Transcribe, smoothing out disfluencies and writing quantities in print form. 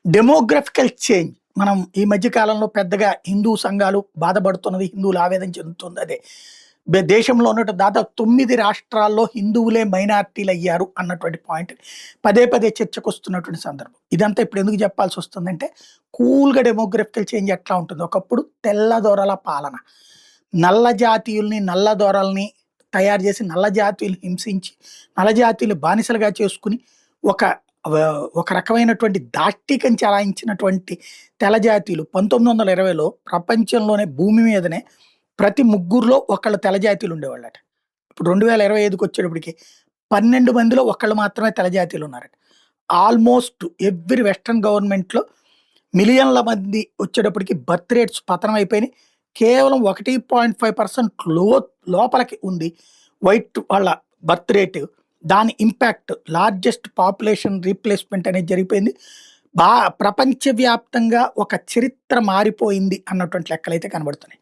Demographical change. మనం ఈ మధ్య కాలంలో పెద్దగా హిందూ సంఘాలు బాధపడుతున్నది, హిందువులు ఆవేదన చెందుతుంది అదే. దేశంలో ఉన్నట్టు దాదాపు 9 రాష్ట్రాల్లో హిందువులే మైనారిటీలయ్యారు అన్నటువంటి పాయింట్ పదే పదే చర్చకొస్తున్నటువంటి సందర్భం. ఇదంతా ఇప్పుడు ఎందుకు చెప్పాల్సొస్తుందంటే, కూల్‌గా డెమోగ్రఫికల్ చేంజ్ ఎట్లా ఉంటుందో, ఒకప్పుడు తెల్లదొరల పాలన. నల్ల జాతీయుల్ని, నల్ల దొరల్ని తయారు చేసి, నల్ల జాతీయుల్ని హింసించి, నల్ల జాతీయులు బానిసలుగా చేసుకొని, ఒక ఒక రకమైనటువంటి దాష్టీకం చెలాయించినటువంటి తెల్ల జాతీయులు 1920లో ప్రపంచంలోనే భూమి మీదనే ప్రతి ముగ్గురిలో ఒకళ్ళు తెల్ల జాతీయులు ఉండేవాళ్ళట. ఇప్పుడు 2025కొచ్చేటప్పటికి 12 మందిలో ఒకళ్ళు మాత్రమే తెల్ల జాతీయులు ఉన్నారట. ఆల్మోస్ట్ ఎవ్రి వెస్టర్న్ గవర్నమెంట్‌లో మిలియన్ల మంది వచ్చేటప్పటికి బర్త్ రేట్స్ పతనం అయిపోయినాయి. కేవలం 1.5% లోపలికి ఉంది వైట్ వాళ్ళ బర్త్ రేట్. దాని ఇంపాక్ట్ లార్జెస్ట్ పాపులేషన్ రీప్లేస్‌మెంట్ అనేది జరిగిపోయింది. ప్రపంచవ్యాప్తంగా ఒక చరిత్ర మారిపోయింది అన్నటువంటి లెక్కలైతే కనబడుతున్నాయి.